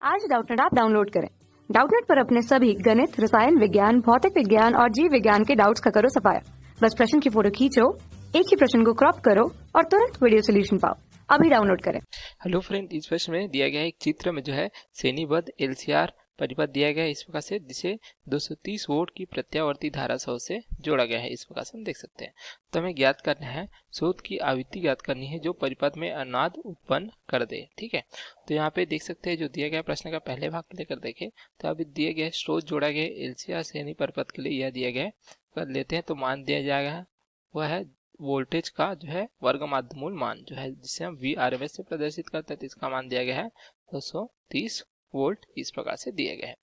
आज Doubtnut app download करें। Doubtnut पर अपने सभी गणित, रसायन विज्ञान, भौतिक विज्ञान और जीव विज्ञान के डाउट्स का करो सफाया। बस प्रश्न की फोटो खींचो, एक ही प्रश्न को क्रॉप करो और तुरंत वीडियो सोल्यूशन पाओ। अभी डाउनलोड करें। हेलो फ्रेंड, इस प्रश्न में दिया गया है एक चित्र में जो है श्रेणीबद्ध एलसीआर परिपथ दिया गया है इस प्रकार से, जिसे 230 वोल्ट की प्रत्यावर्ती धारा स्रोत से जोड़ा गया है। इस प्रकार से हम देख सकते हैं। तो हमें ज्ञात करना है, स्रोत की आवृत्ति ज्ञात करनी है जो परिपथ में अनाद उत्पन्न कर दे। ठीक है, तो यहाँ पे देख सकते हैं जो दिया गया प्रश्न का पहले भाग लेकर देखें तो अभी दिए गए स्रोत जोड़ा गया एलसीआर श्रेणी परिपथ के लिए यह दिया गया है। कर लेते हैं तो मान दिया जाएगा वह है वोल्टेज का जो है वर्ग माध्यमूल मान जो है, जिसे हम VRMS से प्रदर्शित करते हैं। तो इसका मान दिया गया है 230 वोल्ट इस प्रकार से दिया गया है।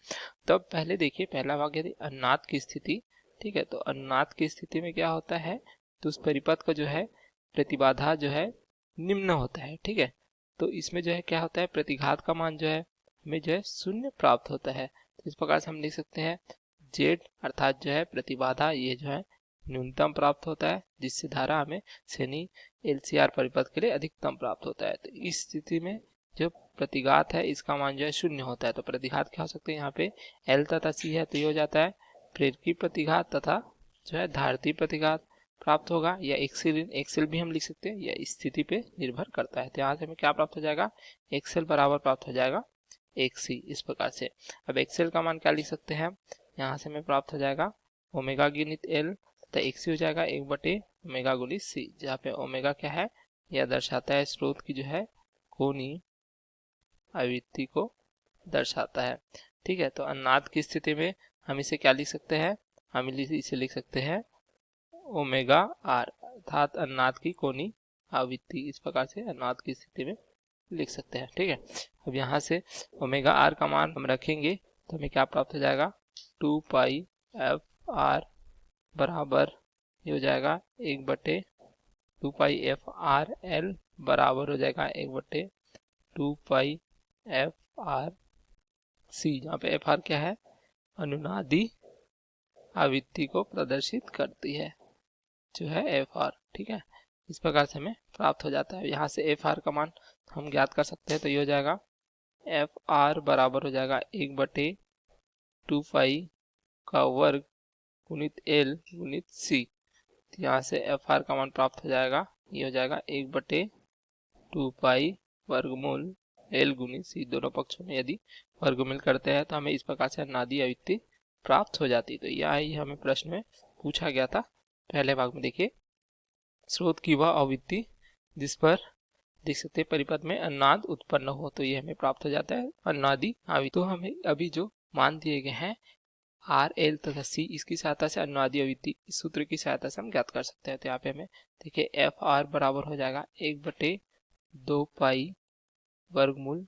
तो अब पहले देखिए, पहला भाग यदि अनाद की स्थिति, ठीक है, तो अनाद की स्थिति में क्या होता है, तो उस परिपथ का जो है प्रतिबाधा जो है निम्न होता है। ठीक है, तो इसमें जो है क्या होता है, प्रतिघात का मान जो है हमें जो है शून्य प्राप्त होता है। तो इस प्रकार से हम लिख सकते हैं जेड अर्थात जो है प्रतिबाधा ये जो है न्यूनतम प्राप्त होता है, जिससे धारा हमें श्रेणी एलसीआर परिपथ के लिए अधिकतम प्राप्त होता है। तो इस स्थिति में जो प्रतिघात है इसका मान जो है शून्य होता है। तो प्रतिघात क्या हो सकते हैं, यहाँ पे एल तथा सी है तो ये हो जाता है प्रेरकी प्रतिघात तथा जो है धारती प्रतिघात प्राप्त होगा, या एक्सेल भी हम लिख सकते हैं, या स्थिति पे निर्भर करता है। तो यहाँ से हमें क्या प्राप्त हो जाएगा, एक्सेल बराबर प्राप्त हो जाएगा XC इस प्रकार से। अब एक्सेल का मान क्या लिख सकते हैं, यहाँ से हमें प्राप्त हो जाएगा ओमेगा गुणित एल, तो XC हो जाएगा 1/ओमेगा गुणित C, जहाँ पे ओमेगा क्या है, यह दर्शाता है स्रोत की जो है कोणीय आवृत्ति को दर्शाता है। ठीक है, तो अनाद की स्थिति में हम इसे क्या लिख सकते हैं, हम इसे लिख सकते हैं ओमेगा आर अर्थात अनाद की कोणीय आवृत्ति। इस प्रकार से अनाद की स्थिति में लिख सकते हैं। ठीक है, अब यहाँ से ओमेगा आर का मान हम रखेंगे तो हमें क्या प्राप्त हो जाएगा, 2πf_r बराबर ये हो जाएगा 1/2πf_r_l बराबर हो जाएगा 1/2πf_r_c, जहाँ पे fr क्या है, अनुनादी आवृत्ति को प्रदर्शित करती है जो है fr। ठीक है, इस प्रकार से हमें प्राप्त हो जाता है। यहाँ से fr का मान हम ज्ञात कर सकते हैं, तो ये हो जाएगा fr बराबर हो जाएगा 1/2π का वर्ग गुणित l गुणित c। तो यहाँ से fr का मान प्राप्त हो जाएगा, ये हो जाएगा 1/2π वर्गमूल l गुणित c। दोनों पक्षों में यदि वर्गमूल करते हैं तो हमें इस प्रकार से अनादि आवृत्ति प्राप्त हो जाती। तो यह ही हमें प्रश्न में पूछा गया था। पहले भाग में देखिए, स्रोत की वह आवृत्ति जिस पर देख सकते हैं परिपथ में अनाद उत्पन्न हो, तो ये हमें प्राप्त हो जाता है अनादि आवृत्ति। तो हमें अभी जो मान दिए गए हैं आर एल तथा सी, इसकी सहायता से अनुनादी आवृत्ति इस सूत्र की सहायता से हम ज्ञात कर सकते हैं। तो यहाँ पे हमें देखिए एफ आर बराबर हो जाएगा 1/2π वर्गमूल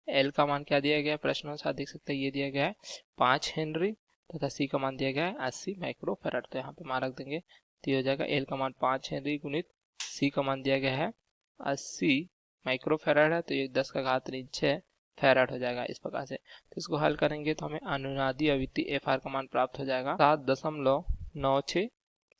एल का मान क्या दिया गया है, प्रश्न अनुसार देख सकते हैं ये दिया गया है 5 हेनरी तथा सी का मान दिया गया है 80 माइक्रोफैराड। तो यहाँ पे मान रख देंगे तो ये हो जाएगा एल का मान 5 हेनरी गुणित सी का मान दिया गया है 80 माइक्रोफैराड है, तो ये 10 का घात 6 फैराड हो जाएगा इस प्रकार से। तो इसको हल करेंगे तो हमें अनुनादी आवृत्ति एफ का मान प्राप्त हो जाएगा 7.96,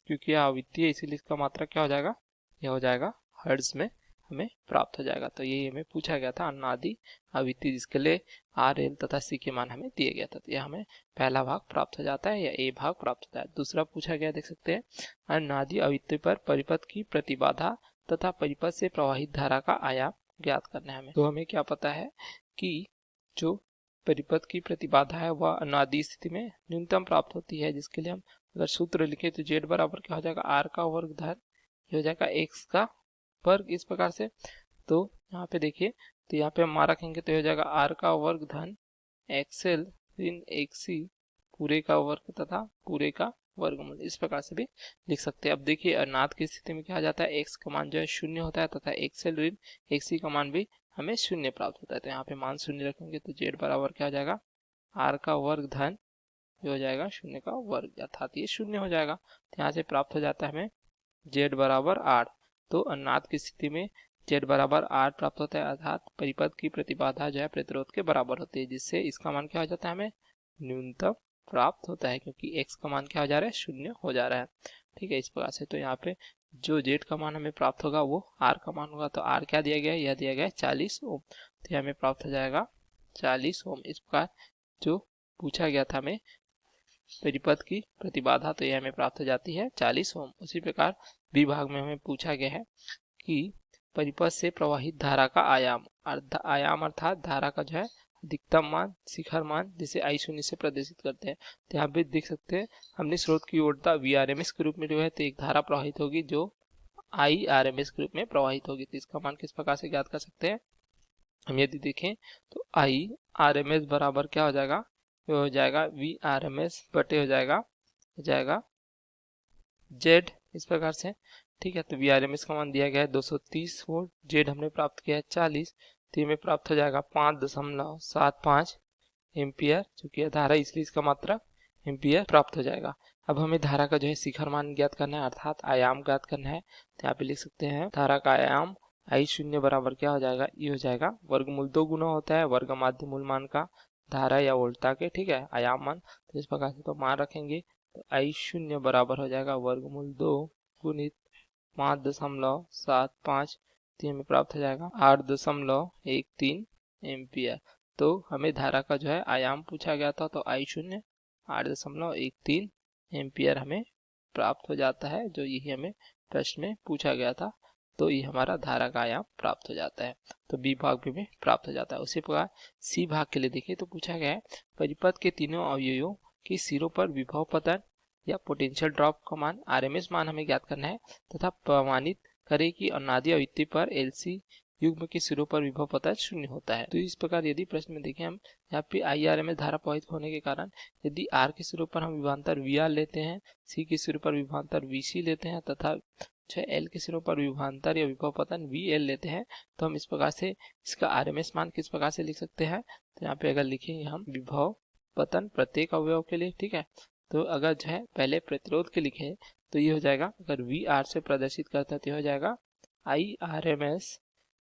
क्योंकि यह आवृत्ति है इसीलिए इसका मात्रा क्या हो जाएगा, यह हो जाएगा हर्ट्ज में हमें प्राप्त हो जाएगा। तो ये हमें पूछा गया था अनुनादी आवृत्ति, जिसके लिए आर एल तथा सी के मान हमें दिए गया था। तो यह हमें पहला भाग प्राप्त हो जाता है या ए भाग प्राप्त होता है। दूसरा पूछा गया, देख सकते हैं अनुनादी आवृत्ति पर परिपथ की प्रतिबाधा तथा परिपथ से प्रवाहित धारा का आयाम ज्ञात करना है हमें। तो हमें क्या पता है कि जो परिपथ की प्रतिबाधा है वह अनुनादी स्थिति में न्यूनतम प्राप्त होती है, जिसके लिए हम अगर सूत्र लिखे तो जेड बराबर क्या हो जाएगा, आर का वर्ग धन ये हो जाएगा एक्स का वर्ग इस प्रकार से। तो यहाँ पे देखिए, तो यहाँ पे हम मान रखेंगे तो हो जाएगा आर का वर्ग धन एक्सएल ऋण एक्सी पूरे का वर्ग तथा पूरे का वर्गमूल, इस प्रकार से भी लिख सकते हैं। अब देखिए अनाद की स्थिति में क्या आ जाता है, एक्स का मान जो है शून्य होता है तथा एक्सएल ऋण एक्सी का मान भी हमें शून्य प्राप्त होता है। तो यहाँ पे मान शून्य रखेंगे तो जेड बराबर क्या हो जाएगा, आर का वर्ग धन ये हो जाएगा शून्य का वर्ग, अर्थात ये शून्य हो जाएगा। तो यहाँ से प्राप्त हो जाता है हमें जेड बराबर 8। तो अनाद की स्थिति में जेड बराबर 8 प्राप्त होता है, अर्थात परिपथ की प्रतिबाधा जो है प्रतिरोध के बराबर होती है, जिससे इसका मान क्या हो जाता है, हमें न्यूनतम प्राप्त होता है, क्योंकि x का मान क्या हो जा रहा है, शून्य हो जा रहा है। ठीक है, इस प्रकार से। तो यहाँ पे जो जेड का मान हमें प्राप्त होगा वो आर का मान होगा। तो आर क्या दिया गया है, यह दिया गया है 40 ओम। तो हमें प्राप्त हो जाएगा 40 ओम। इस प्रकार जो पूछा गया था हमें परिपथ की प्रतिबाधा, तो यह हमें प्राप्त हो जाती है 40 ओम। उसी प्रकार बी भाग में हमें पूछा गया है कि परिपथ से प्रवाहित धारा का आयाम, आयाम अर्थात धारा का जो है अधिकतम मान, शिखर मान, जिसे आई शून्य से प्रदर्शित करते हैं। तो यहाँ पे देख सकते हैं हमने स्रोत की ओरता VRMS के रूप में जो है, तो एक धारा प्रवाहित होगी जो IRMS के रूप में प्रवाहित होगी। तो इसका मान किस प्रकार से ज्ञात कर सकते हैं, हम यदि देखें तो IRMS बराबर क्या हो जाएगा, ये हो जाएगा VRMS बटे हो जाएगा Z, इस प्रकार से। ठीक है, तो VRMS का मान दिया गया है 230 वोल्ट, Z हमने प्राप्त किया है 40, तो ये में प्राप्त हो जाएगा 5.75 एम्पियर, चूंकि यह धारा इसलिए इसका मात्रा एम्पियर प्राप्त हो जाएगा। अब हमें धारा का जो है शिखर मान ज्ञात करना है, अर्थात आयाम ज्ञात करना है। तो यहाँ पे लिख सकते हैं धारा का आयाम आई शून्य बराबर क्या हो जाएगा, ये हो जाएगा वर्गमूल 2 गुना होता है वर्ग माध्य मूल मान का धारा या वोल्टता के, ठीक है, आयाम मान। तो इस प्रकार से तो मान रखेंगे, तो आई शून्य बराबर हो जाएगा वर्गमूल 2 गुणित 5.75, तो हमें प्राप्त हो जाएगा 8.13 एम्पियर। तो हमें धारा का जो है आयाम पूछा गया था, तो आई शून्य 8.13 एम्पियर हमें प्राप्त हो जाता है, जो यही हमें प्रश्न में पूछा गया था। तो ये हमारा धारा का आयाम प्राप्त हो जाता है, तो बी भाग भी में प्राप्त हो जाता है। उसी प्रकार सी भाग के लिए देखिए, तो पूछा गया है परिपथ के तीनों अवयवों की सिरों पर विभव पतन या पोटेंशियल ड्रॉप का मान, RMS मान हमें ज्ञात करना है, तथा प्रमाणित करें कि अनादि आवृत्ति पर LC युग्म के सिरों पर विभव पतन शून्य होता है। तो इस प्रकार यदि प्रश्न में देखें हम, यहाँ पे IRMS धारा प्रवाहित होने के कारण यदि R के सिरों पर हम विभवांतर VR लेते हैं, C के सिरों पर विभवांतर VC लेते हैं, तथा L के सिरों पर विभवांतर या विभव पतन VL लेते हैं, तो हम इस प्रकार से इसका RMS मान किस प्रकार से लिख सकते हैं। तो यहाँ पे अगर लिखेंगे हम विभव पतन प्रत्येक अवयव के लिए, ठीक है, तो अगर जो है पहले प्रतिरोध के लिखे तो ये हो जाएगा, अगर VR से प्रदर्शित करता है तो ये हो जाएगा IRMS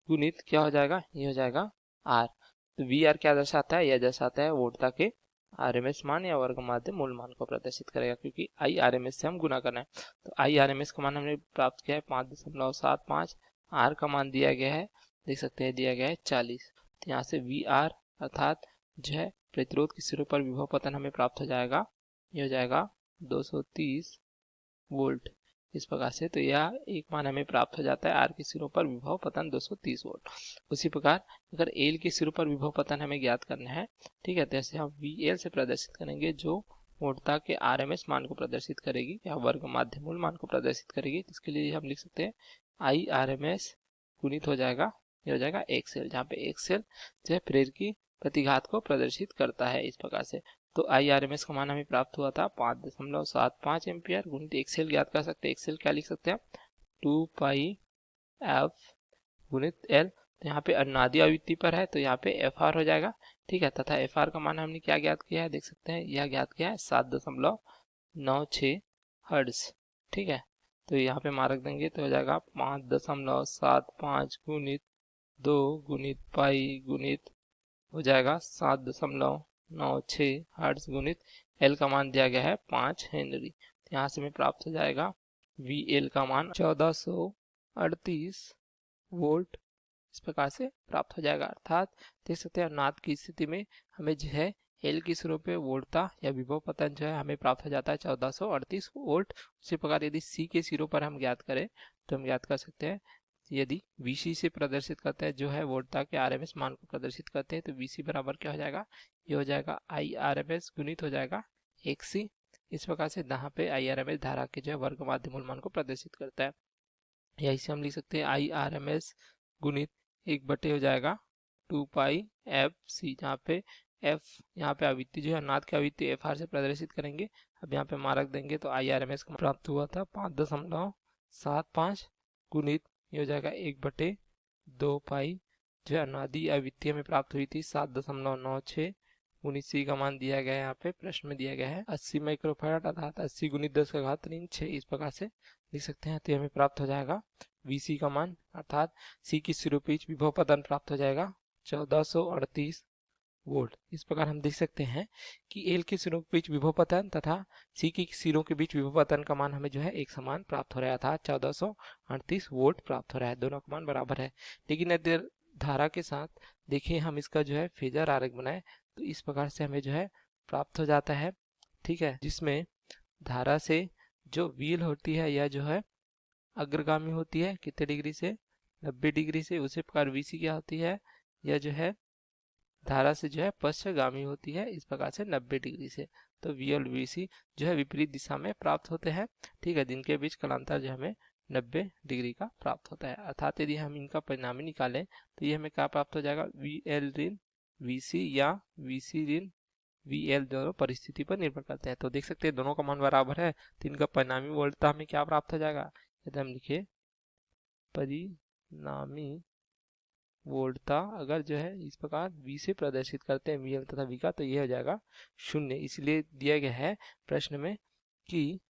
गुणित क्या हो जाएगा, ये हो जाएगा R। तो VR क्या दर्शाता है, यह दर्शाता है वोल्टता के RMS मान या वर्ग माध्य मूल मान को प्रदर्शित करेगा, क्योंकि IRMS से हम गुना करना है। तो IRMS का मान हमने प्राप्त किया है 5.75, R का मान दिया गया है, देख सकते हैं दिया गया है 40। तो यहाँ से VR अर्थात जो है प्रतिरोध के सिरों पर विभव पतन हमें प्राप्त हो जाएगा, ये हो जाएगा 230 वोल्ट, इस प्रकार से। तो यह एक मान हमें प्राप्त हो जाता है आर के सिरों पर विभव पतन 230 वोल्ट। उसी प्रकार अगर एल के सिरों पर विभव पतन हमें ज्ञात करना है, ठीक है, तो ऐसे हम VL से प्रदर्शित करेंगे, जो वोल्टता के RMS मान को प्रदर्शित करेगी या वर्ग माध्य मूल मान को प्रदर्शित करेगी। इसके लिए हम लिख सकते हैं IRMS गुणित हो जाएगा, ये हो जाएगा XL, जहाँ पे XL जो है प्रेरक की प्रतिघात को प्रदर्शित करता है इस प्रकार से। तो IRMS का मान हमें प्राप्त हुआ था 5.75 एम्पियर गुणित XL ज्ञात कर सकते हैं। XL क्या लिख सकते हैं, 2 पाई F गुणित L। तो यहाँ पे अनादि आवृत्ति पर है तो यहाँ पे FR हो जाएगा, ठीक है, तथा FR का मान हमने क्या ज्ञात किया है, देख सकते हैं यह ज्ञात किया है 7.96 हर्ट्ज, ठीक है। तो यहाँ पे मान रख देंगे तो हो जाएगा 5.75 गुणित 2 गुणित पाई गुणित हो जाएगा 7.96 हर्ट्ज गुणित L का मान दिया गया है 5 हेनरी। तो यहाँ से हमें प्राप्त हो जाएगा VL का मान 1438 वोल्ट, इस प्रकार से प्राप्त हो जाएगा। अर्थात देख सकते हैं अनाद की स्थिति में हमें जो है L की सिरों पे वोल्टता या विभव पतन जो है हमें प्राप्त हो जाता है 1438 वोल्ट। उसी प्रकार यदि C के सिरों पर हम ज्ञात करें तो हम ज्ञात कर सकते हैं, यदि VC से प्रदर्शित करते हैं जो है वोल्टता के RMS मान को प्रदर्शित करते हैं, तो VC बराबर क्या हो जाएगा, ये हो जाएगा IRMS गुणित हो जाएगा XC। इस प्रकार से यहाँ पे IRMS धारा के जो है वर्ग माध्य मूल मान को प्रदर्शित करता है। या इसे हम लिख सकते हैं IRMS गुणित 1 हो जाएगा 2 पाई FC, जहाँ पे F यहाँ पे आवृत्ति जो है अनाद की आवृत्ति FR से प्रदर्शित करेंगे। अब यहाँ पे मार्क देंगे तो IRMS का प्राप्त हुआ था 5.75 गुणित ये हो जाएगा 1/2 पाई जो है अनादि आवृत्ति हमें प्राप्त हुई थी 7.96 गुणित C का मान दिया गया है, यहाँ पे प्रश्न में दिया गया है 80 माइक्रोफैराड अर्थात 80 गुणित 10⁻�6, इस प्रकार से लिख सकते हैं। तो हमें प्राप्त हो जाएगा VC का मान अर्थात C की सिरों बीच विभव पतन प्राप्त हो जाएगा 1438 वोल्ट। इस प्रकार हम देख सकते हैं कि L के सिरों के बीच विभव पतन तथा C की सिरों के बीच विभव पतन का मान हमें जो है एक समान प्राप्त हो रहा था, 1438 वोल्ट प्राप्त हो रहा है, दोनों का मान बराबर है। लेकिन धारा के साथ देखिए हम इसका जो है फेजर आरेख बनाए तो इस प्रकार से हमें जो है प्राप्त हो जाता है, ठीक है, जिसमें धारा से जो VL होती है यह जो है अग्रगामी होती है कितने डिग्री से, 90 डिग्री से। उसी प्रकार VC क्या होती है, यह जो है धारा से जो है पश्चगामी होती है इस प्रकार से 90 डिग्री से। तो VL और VC जो है विपरीत दिशा में प्राप्त होते हैं, ठीक है, जिनके बीच कालांतर जो हमें 90 डिग्री का प्राप्त होता है। अर्थात यदि हम इनका परिणामी निकालें तो ये हमें क्या प्राप्त हो जाएगा, VL ऋण VC या VC ऋण VL दोनों परिस्थिति पर निर्भर करते हैं। तो देख सकते हैं दोनों का मान बराबर है तो इनका परिणामी वोल्टता हमें क्या प्राप्त हो जाएगा, यदि हम लिखे परिणामी वोल्टता अगर जो है इस प्रकार V से प्रदर्शित करते हैं VL तथा V का, तो ये हो जाएगा 0। इसलिए दिया गया है प्रश्न में कि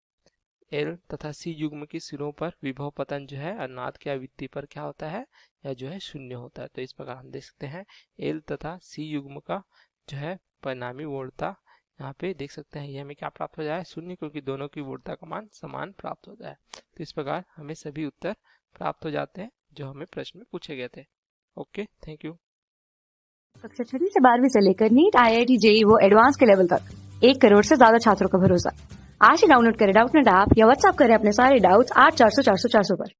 L तथा C युग्म के सिरों पर विभव पतन जो है अनाद के आवृत्ति पर क्या होता है, या जो है 0 होता है। तो इस प्रकार हम देख सकते हैं L तथा C युग्म का जो है परिणामी वोल्टता यहाँ पे देख सकते हैं, ये हमें क्या प्राप्त हो जाए 0, क्योंकि दोनों की वोल्टता का मान समान प्राप्त होता है। तो इस प्रकार हमें सभी उत्तर प्राप्त हो जाते हैं जो हमें प्रश्न में पूछे गए थे। Okay, thank you. कक्षा 6 से 12वीं से लेकर नीट, IIT, JEE वो एडवांस के लेवल तक 1 करोड़ से ज्यादा छात्रों का भरोसा। आज ही डाउनलोड करें डाउटनेट ऐप या व्हाट्सएप करें अपने सारे डाउट्स 8400 400 400 पर।